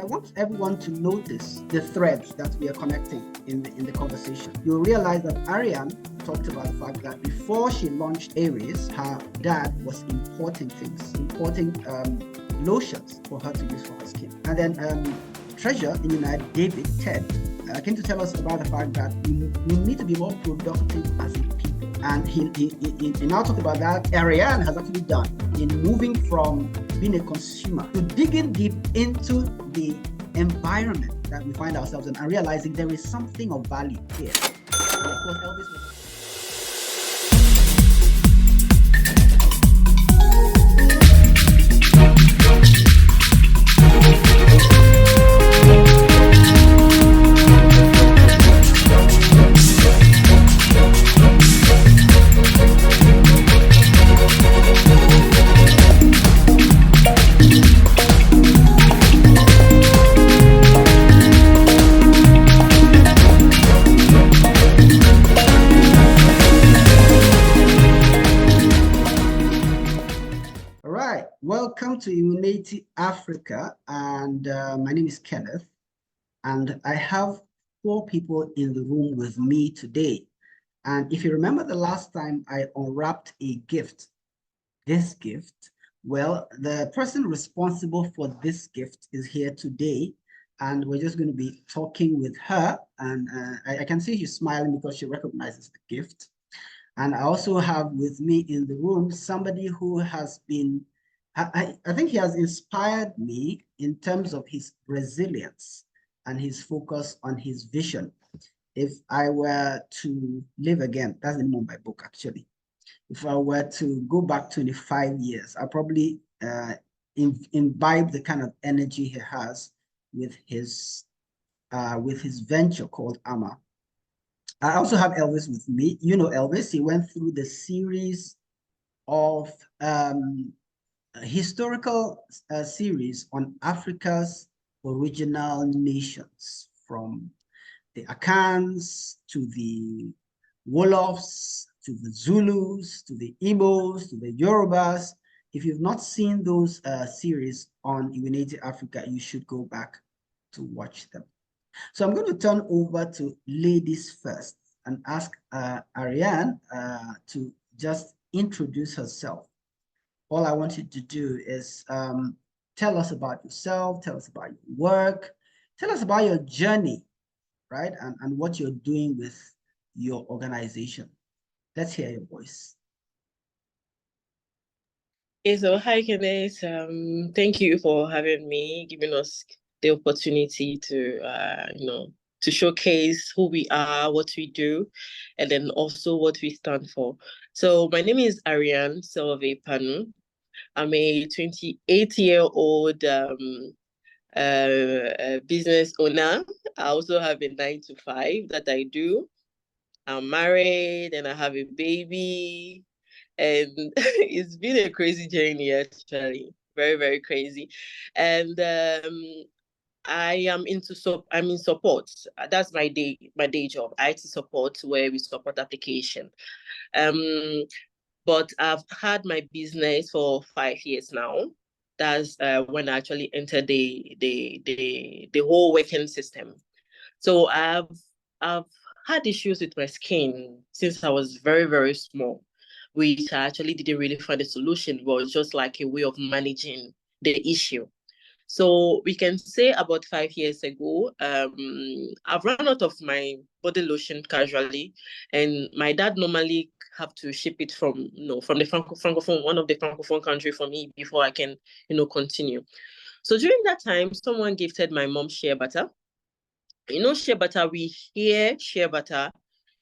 want everyone to notice the threads that we are connecting in the conversation. You'll realize that Ariane talked about the fact that before she launched Aries, her dad was importing lotions for her to use for her skin. And then Treasure, Enyinnaya David, Ted, came to tell us about the fact that we need to be more productive as a people. And he now talked about that Ariane has actually done in moving from being a consumer to digging deep into the environment that we find ourselves in and realizing there is something of value here. And of course, Elvis was Welcome to Enyinnaya Africa, and my name is Kenneth, and I have 4 people in the room with me today. And if you remember the last time I unwrapped a gift, this gift, well, the person responsible for this gift is here today, and we're just going to be talking with her, and I can see she's smiling because she recognizes the gift. And I also have with me in the room somebody who has been I think he has inspired me in terms of his resilience and his focus on his vision. If I were to live again, that's the name of my book, actually. If I were to go back 25 years, I probably imbibe the kind of energy he has with his venture called Amaa. I also have Elvis with me. You know Elvis. He went through the series of historical series on Africa's original nations, from the Akans to the Wolofs to the Zulus to the Igbos to the Yorubas. If you've not seen those series on Enyinnaya Africa, you should go back to watch them. So I'm going to turn over to ladies first and ask Ariane to just introduce herself. All I want you to do is tell us about yourself, tell us about your work, tell us about your journey, right? And what you're doing with your organization. Let's hear your voice. Okay, so hi, Kenneth. Thank you for having me, giving us the opportunity to, to showcase who we are, what we do, and then also what we stand for. So my name is Ariane Panou. I'm a 28-year-old business owner. I also have a 9-to-5 that I do. I'm married and I have a baby. And it's been a crazy journey, actually. Very, very crazy. And I'm in support. That's my day job, IT support, where we support application. But I've had my business for 5 years now. That's when I actually entered the whole working system. So I've had issues with my skin since I was very, very small, which I actually didn't really find a solution, but it was just like a way of managing the issue. So we can say about 5 years ago, I've run out of my body lotion casually, and my dad normally have to ship it from the francophone, one of the francophone country for me before I can continue. So during that time, someone gifted my mom shea butter. Shea butter, we hear shea butter,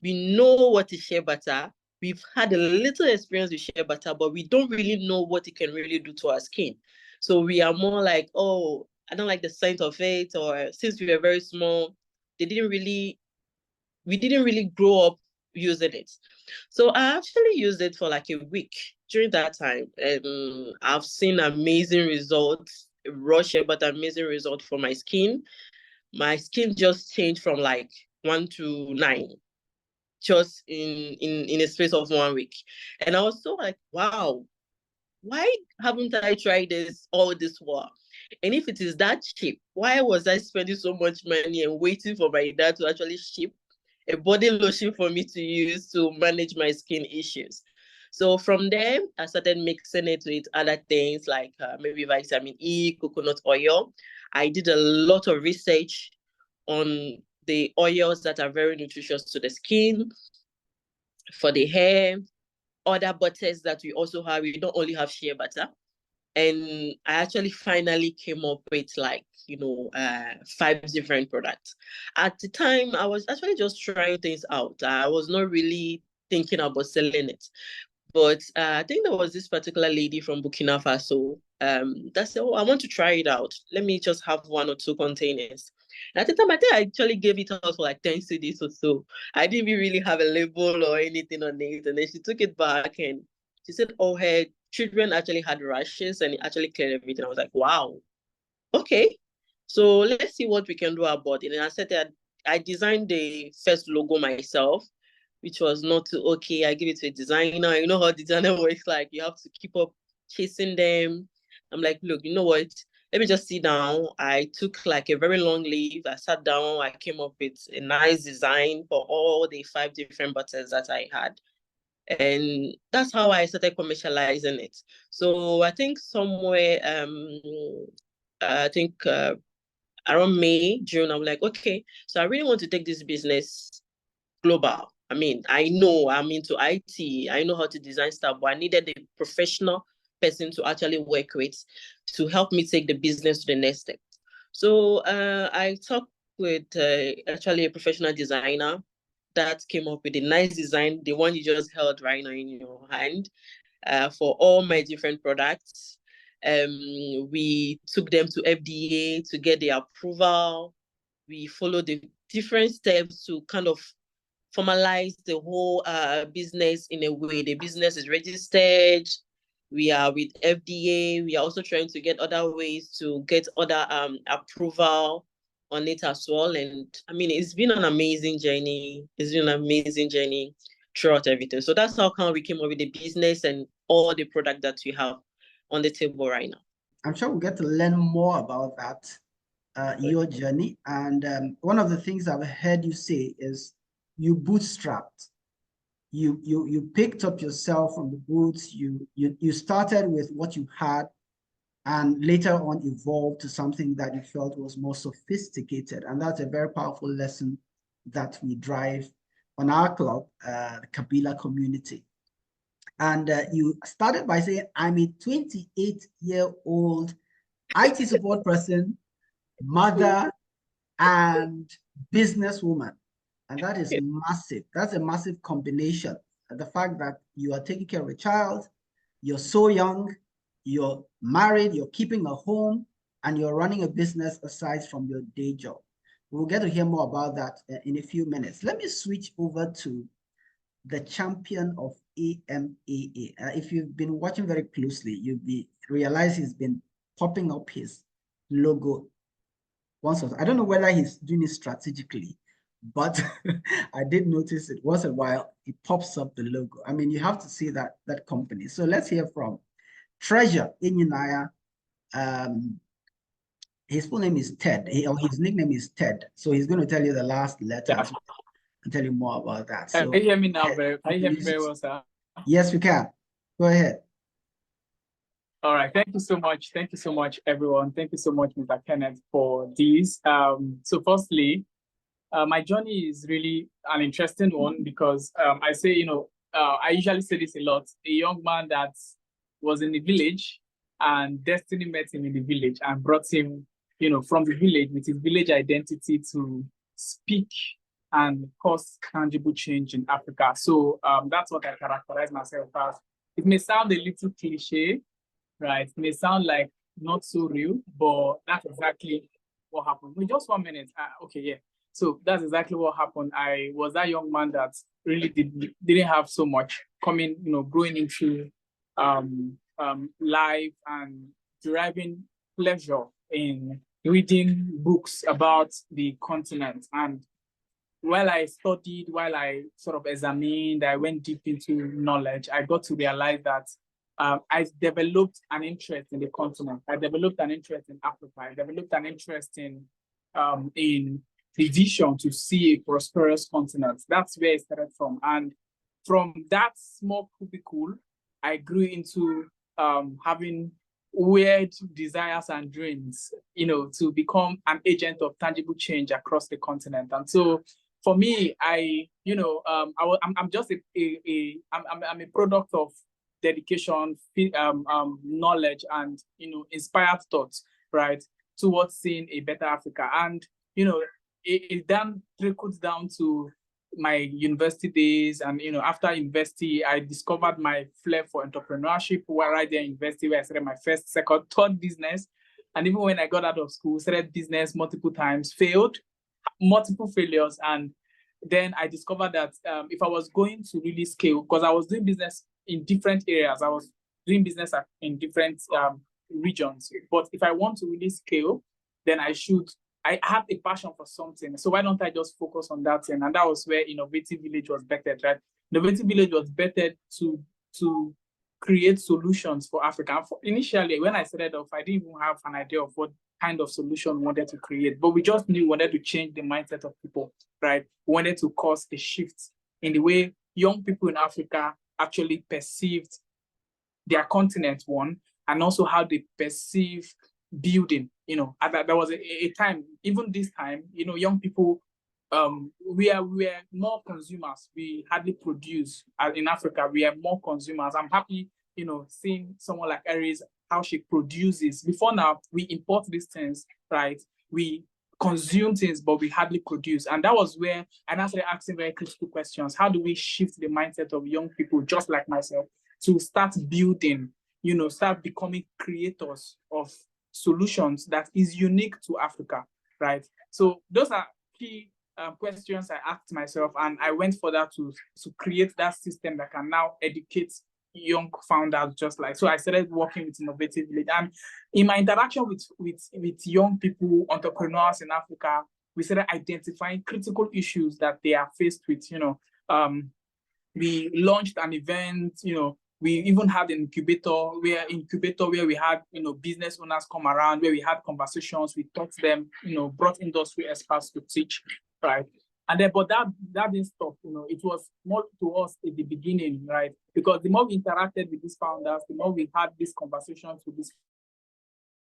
we know what is shea butter. We've had a little experience with shea butter, but we don't really know what it can really do to our skin. So we are more like, oh, I don't like the scent of it, or since we were very small, we didn't really grow up using it. So I actually used it for like a week during that time, and I've seen amazing results, raw shea butter, amazing results for my skin. My skin just changed from like 1 to 9 just in a space of 1 week. And I was so like, wow, why haven't I tried this all this while? And if it is that cheap, why was I spending so much money and waiting for my dad to actually ship a body lotion for me to use to manage my skin issues? So from there, I started mixing it with other things like maybe vitamin E, coconut oil. I did a lot of research on the oils that are very nutritious to the skin, for the hair, other butters that we also have. We don't only have shea butter. And I actually finally came up with 5 different products. At the time, I was actually just trying things out. I was not really thinking about selling it. But I think there was this particular lady from Burkina Faso that said, oh, I want to try it out. Let me just have 1 or 2 containers. And at the time, I think I actually gave it out for like 10 CDs or so. I didn't even really have a label or anything on it. And then she took it back and she said, oh, her children actually had rashes and it actually cleared everything. I was like, wow, okay. So let's see what we can do about it. And I said that I designed the first logo myself, which was not okay. I give it to a designer. You know how designer works, like you have to keep up chasing them. I'm like, look, you know what? Let me just sit down. I took like a very long leave. I sat down. I came up with a nice design for all the 5 different buttons that I had. And that's how I started commercializing it. So I think somewhere, I think around May, June, I'm like, okay, so I really want to take this business global. I mean, I know I'm into IT. I know how to design stuff, but I needed a professional person to actually work with to help me take the business to the next step. So I talked with actually a professional designer that came up with a nice design, the one you just held right now in your hand, for all my different products. We took them to FDA to get the approval. We followed the different steps to kind of formalize the whole business in a way. The business is registered. We are with FDA. We are also trying to get other ways to get other approval on it as well. And I mean, it's been an amazing journey. It's been an amazing journey throughout everything. So that's how come we came up with the business and all the product that we have on the table right now. I'm sure we'll get to learn more about that, your journey. And one of the things I've heard you say is you bootstrapped. You picked up yourself from the boots. You started with what you had, and later on evolved to something that you felt was more sophisticated. And that's a very powerful lesson that we drive on our club, the Kabila community. And you started by saying, I'm a 28-year-old IT support person, mother, and businesswoman. And that is massive. That's a massive combination. And the fact that you are taking care of a child, you're so young, you're married, you're keeping a home, and you're running a business aside from your day job. We'll get to hear more about that in a few minutes. Let me switch over to the champion of AMAA. If you've been watching very closely, you'll realize he's been popping up his logo once or I don't know whether he's doing it strategically, but I did notice it once in a while, it pops up the logo. I mean, you have to see that company. So let's hear from Treasure Enyinnaya. His full name is Ted, or his nickname is Ted. So he's going to tell you the last letters and tell you more about that. So, can you hear me now? Can you hear me very well, sir? Yes, we can. Go ahead. All right. Thank you so much. Thank you so much, everyone. Thank you so much, Mr. Kenneth, for this. So firstly, my journey is really an interesting one because I say, I usually say this a lot. A young man that was in the village and destiny met him in the village and brought him, from the village with his village identity to speak and cause tangible change in Africa. So that's what I characterize myself as. It may sound a little cliche, right? It may sound like not so real, but that's exactly what happened. Wait, just 1 minute. Okay, yeah. So that's exactly what happened. I was that young man that really didn't have so much coming, growing into life and deriving pleasure in reading books about the continent. And while I studied, while I sort of examined, I went deep into knowledge, I got to realize that I developed an interest in the continent. I developed an interest in Africa. I developed an interest in the vision to see a prosperous continent. That's where it started from. And from that small cubicle, I grew into having weird desires and dreams, to become an agent of tangible change across the continent. And so for me, I'm just I'm a product of dedication, knowledge, and inspired thoughts, right, towards seeing a better Africa. And it then trickles down to my university days. And after university, I discovered my flair for entrepreneurship right there in university, where I started my first, second, third business. And even when I got out of school, started business multiple times, failed, multiple failures. And then I discovered that if I was going to really scale, because I was doing business in different areas, I was doing business in different regions. But if I want to really scale, then I have a passion for something. So why don't I just focus on that thing? And that was where Innovative Village was birthed, right? Innovative Village was birthed to create solutions for Africa. Initially, when I started off, I didn't even have an idea of what kind of solution we wanted to create, but we just knew we wanted to change the mindset of people, right? We wanted to cause a shift in the way young people in Africa actually perceived their continent, one, and also how they perceive building. There was a time, even this time, young people, we are more consumers. We hardly produce in Africa. We are more consumers. I'm happy, seeing someone like Aries, how she produces. Before now, we import these things, right? We consume things, but we hardly produce. And that was where I started asking very critical questions. How do we shift the mindset of young people, just like myself, to start building, start becoming creators of solutions that is unique to Africa, right? So those are key questions I asked myself, and I went further to create that system that can now educate young founders, just like. So I started working with Innovative Village, and in my interaction with young people, entrepreneurs in Africa, we started identifying critical issues that they are faced with. We launched an event. We even had an incubator where we had business owners come around, where we had conversations, we taught them, brought industry experts to teach, right? And then, but that didn't stop. It was more to us at the beginning, right? Because the more we interacted with these founders, the more we had these conversations with these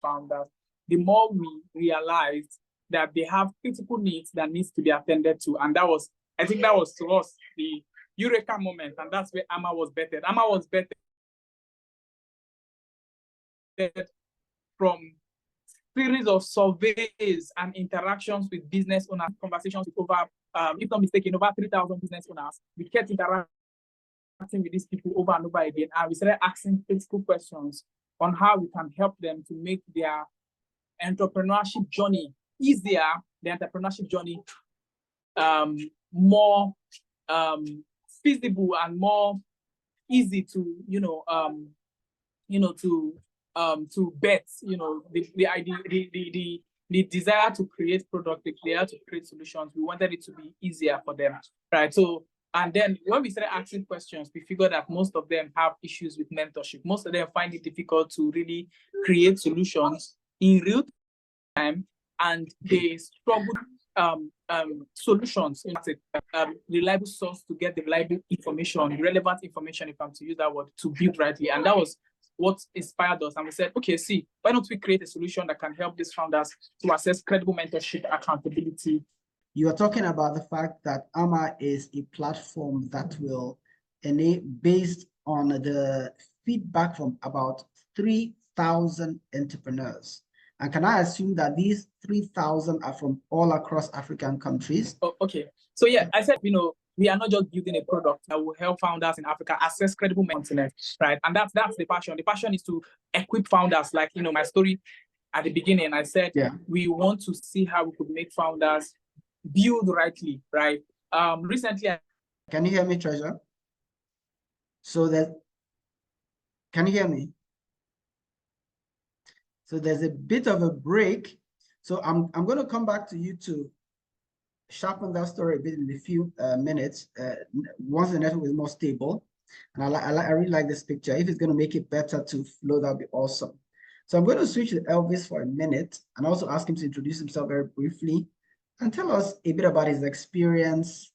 founders, the more we realized that they have critical needs that needs to be attended to. And I think that was to us the Eureka moment, and that's where Amaa was birthed. Amaa was birthed from series of surveys and interactions with business owners, conversations with over, if not mistaken, over 3,000 business owners. We kept interacting with these people over and over again, and we started asking critical questions on how we can help them to make their entrepreneurship journey easier, the entrepreneurship journey more feasible and more easy to to bet. The desire to create product, the desire to create solutions, we wanted it to be easier for them, right? So, and then when we started asking questions, we figured that most of them have issues with mentorship. Most of them find it difficult to really create solutions in real time, and they struggle solutions, reliable source to get the reliable information, relevant information, if I'm to use that word, to build rightly. And that was what inspired us. And we said, okay, why don't we create a solution that can help these founders to access credible mentorship, accountability. You are talking about the fact that Amaa is a platform that will enable, based on the feedback from about 3,000 entrepreneurs. And can I assume that these 3,000 are from all across African countries? Oh, okay. So yeah, I said, we are not just building a product that will help founders in Africa access credible mentorship, right? And that's the passion. The passion is to equip founders. Like, my story at the beginning, I said, we want to see how we could make founders build rightly, right? Recently, can you hear me, Treasure? Can you hear me? So there's a bit of a break. So I'm going to come back to you to sharpen that story a bit in a few minutes once the network is more stable. And I really like this picture. If it's going to make it better to flow, that'd be awesome. So I'm going to switch to Elvis for a minute and also ask him to introduce himself very briefly and tell us a bit about his experience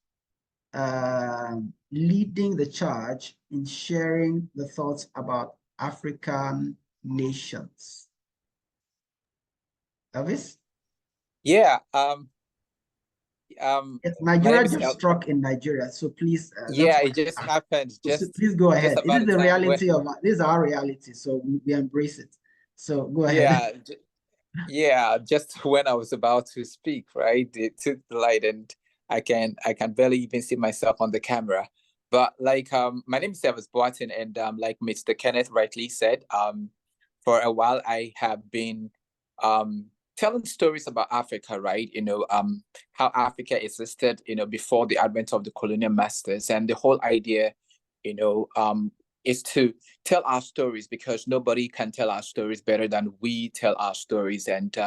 leading the charge in sharing the thoughts about African nations. Elvis? Yeah. Nigeria just struck in Nigeria, so please. Yeah, it just happened. So please go ahead. Just This is the reality when, this is our reality, so we embrace it. So go ahead. Yeah, just when I was about to speak, right? It took the light, and I can barely even see myself on the camera. But like, my name is Elvis Boateng, and like Mr. Kenneth rightly said, for a while I have been telling stories about Africa, right? How Africa existed, before the advent of the colonial masters, and the whole idea, is to tell our stories, because nobody can tell our stories better than we tell our stories. And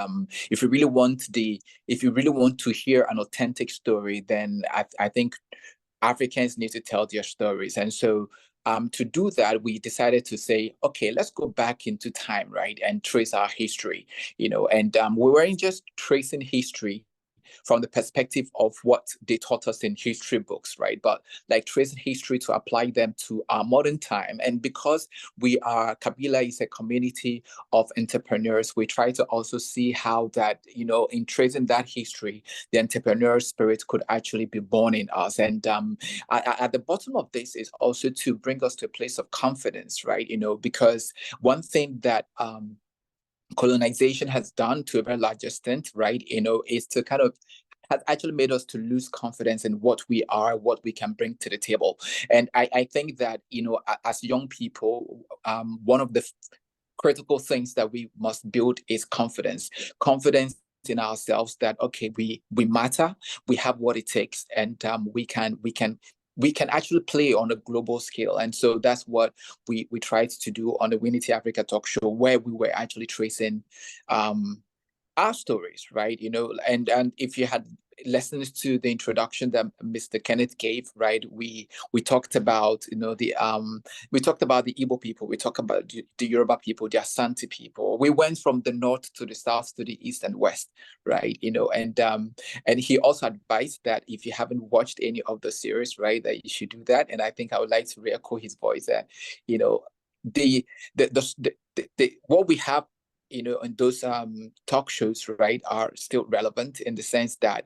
if you really want to hear an authentic story, then I think Africans need to tell their stories. And so to do that, we decided to say, okay, let's go back into time, right, and trace our history, and we weren't just tracing history from the perspective of what they taught us in history books, right? But like tracing history to apply them to our modern time. And because Kabila is a community of entrepreneurs, we try to also see how that, in tracing that history, the entrepreneur spirit could actually be born in us. And at the bottom of this is also to bring us to a place of confidence, right? Because one thing that colonization has done to a very large extent, right, is to kind of has actually made us to lose confidence in what we are, what we can bring to the table. And I think that, as young people, one of the critical things that we must build is confidence in ourselves, that, okay, we matter, we have what it takes, and we can actually play on a global scale. And so that's what we tried to do on the Unity Africa talk show, where we were actually tracing our stories, right? And if you had listened to the introduction that Mr. Kenneth gave, right, we talked about the Igbo people, we talked about the Yoruba people, the Asante people. We went from the north to the south to the east and west, right? And he also advised that if you haven't watched any of the series, right, that you should do that. And I think I would like to re-echo his voice that what we have in those talk shows, right, are still relevant, in the sense that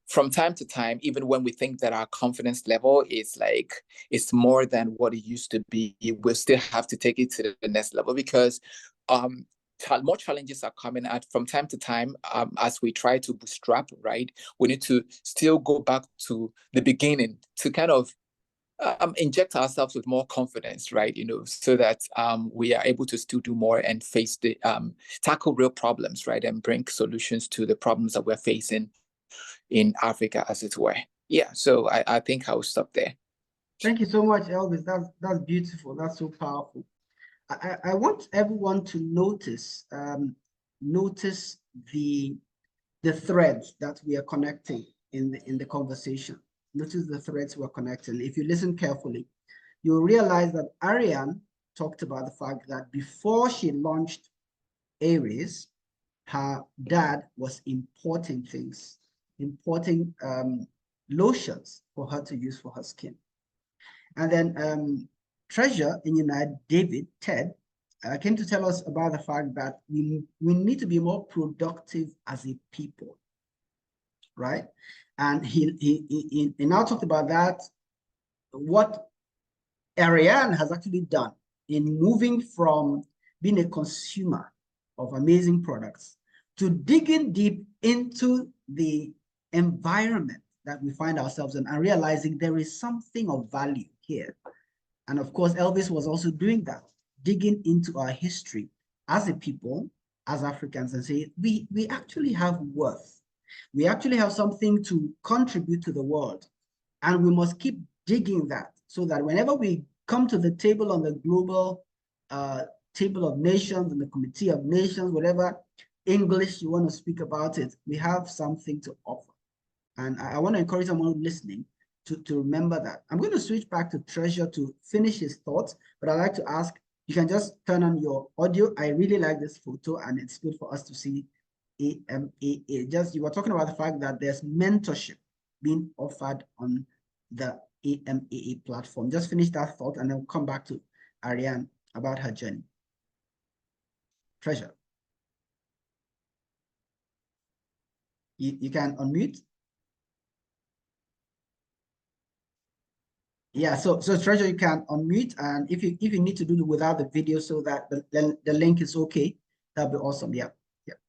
from time to time, even when we think that our confidence level is more than what it used to be, we still have to take it to the next level, because more challenges are coming at from time to time. As we try to bootstrap, right, we need to still go back to the beginning to kind of inject ourselves with more confidence, right? So that we are able to still do more and face tackle real problems, right? And bring solutions to the problems that we're facing in Africa, as it were. Yeah, so I think I'll stop there. Thank you so much, Elvis. That's beautiful. That's so powerful. I want everyone to notice the threads that we are connecting in the conversation. Notice the threads we're connecting. If you listen carefully, you'll realize that Ariane talked about the fact that before she launched Aries, her dad was importing lotions for her to use for her skin. And then Treasure Enyinnaya David, Ted, came to tell us about the fact that we need to be more productive as a people, right? And he now talked about that, what Ariane has actually done in moving from being a consumer of amazing products to digging deep into the environment that we find ourselves in and realizing there is something of value here. And of course, Elvis was also doing that, digging into our history as a people, as Africans, and say, we actually have worth. We actually have something to contribute to the world. And we must keep digging that, so that whenever we come to the table on the global table of nations and the Committee of Nations, whatever English you want to speak about it, we have something to offer. And I want to encourage someone listening to remember that. I'm going to switch back to Treasure to finish his thoughts, but I'd like to ask, you can just turn on your audio. I really like this photo, and it's good for us to see AMAA. Just, you were talking about the fact that there's mentorship being offered on the AMAA platform. Just finish that thought, and then we'll come back to Ariane about her journey. Treasure. You can unmute. Yeah, so Treasure, you can unmute, and if you need to do it without the video so that the link is okay, that'd be awesome. Yeah.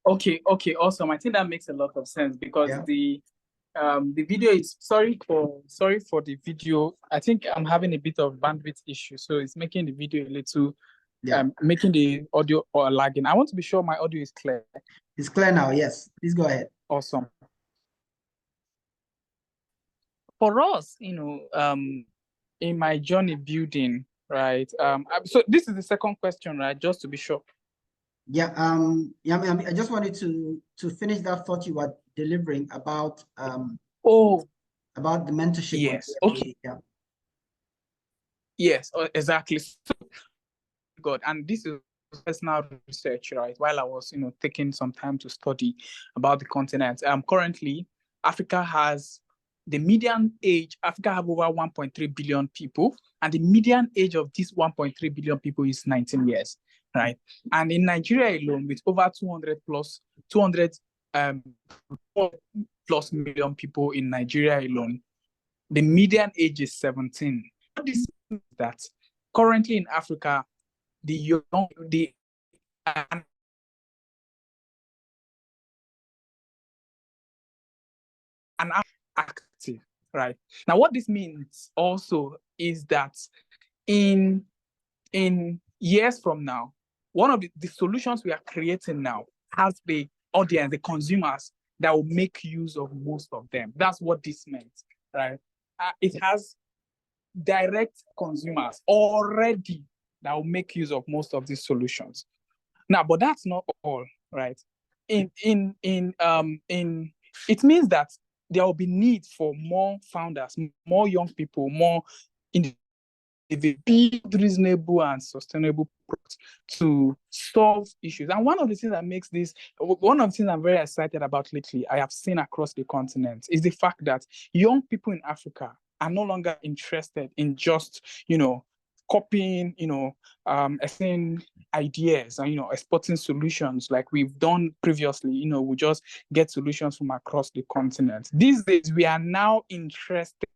Okay, awesome. I think that makes a lot of sense because the video is sorry for the video. I think I'm having a bit of bandwidth issue, so it's making the video a little making the audio lagging. I want to be sure my audio is clear. It's clear now, yes. Please go ahead. Awesome. For us, in my journey building, right? So this is the second question, right? Just to be sure. Yeah. I just wanted to finish that thought you were delivering about about the mentorship. Yes. Okay. Yeah. Yes. Exactly. So, God, and this is personal research, right? While I was, taking some time to study about the continent. Currently, Africa has. The median age, Africa have over 1.3 billion people, and the median age of these 1.3 billion people is 19 years, right? And in Nigeria alone, with over 200 plus million people in Nigeria alone, the median age is 17. What this means is that currently in Africa, active, right? Now, what this means also is that in years from now, one of the solutions we are creating now has the audience, the consumers that will make use of most of them. That's what this meant, right? It has direct consumers already that will make use of most of these solutions. Now, but that's not all, right? It means that there will be need for more founders, more young people, more reasonable and sustainable products to solve issues. And one of the things I'm very excited about lately, I have seen across the continent, is the fact that young people in Africa are no longer interested in just, copying, exporting ideas and, exporting solutions like we've done previously. We just get solutions from across the continent. These days, we are now interested.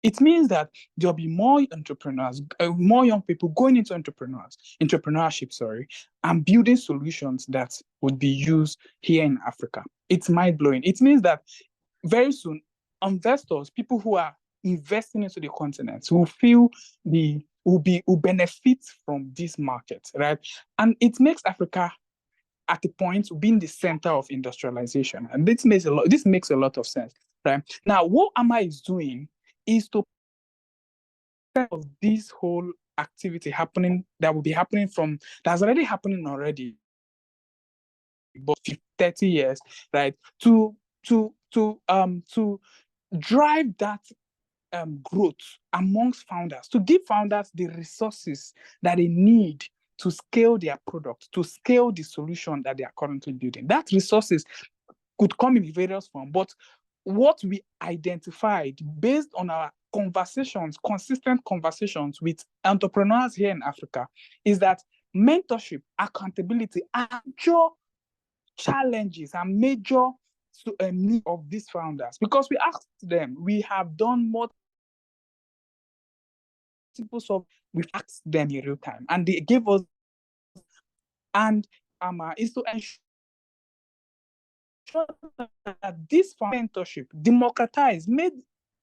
It means that there'll be more entrepreneurs, more young people going into entrepreneurship, and building solutions that would be used here in Africa. It's mind-blowing. It means that very soon, investors, people who are investing into the continent, will benefit from this market, right? And it makes Africa at the point being the center of industrialization, and this makes a lot of sense, right? Now, what Amaa is doing is to of this whole activity that's already happening already, but 30 years, right? To drive that growth amongst founders, to give founders the resources that they need to scale their product, to scale the solution that they are currently building. That resources could come in various forms, but what we identified based on our consistent conversations with entrepreneurs here in Africa, is that mentorship, accountability are major challenges and major need of these founders. Because we asked them, we have done we've asked them in real time, and they gave us, and Amaa is to ensure that this mentorship democratized, made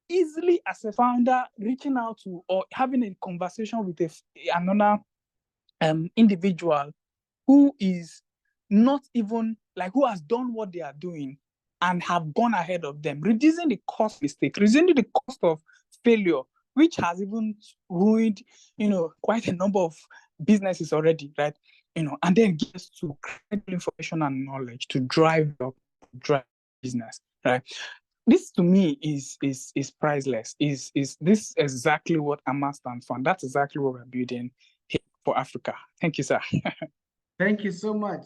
easily as a founder reaching out to or having a conversation with another individual who is not even who has done what they are doing and have gone ahead of them, reducing the cost mistake, reducing the cost of failure, which has even ruined, quite a number of businesses already, right? And then gets to credible information and knowledge to drive business, right? This to me is priceless. Is this exactly what Amaa stands for? And that's exactly what we're building here for Africa. Thank you, sir. Thank you so much.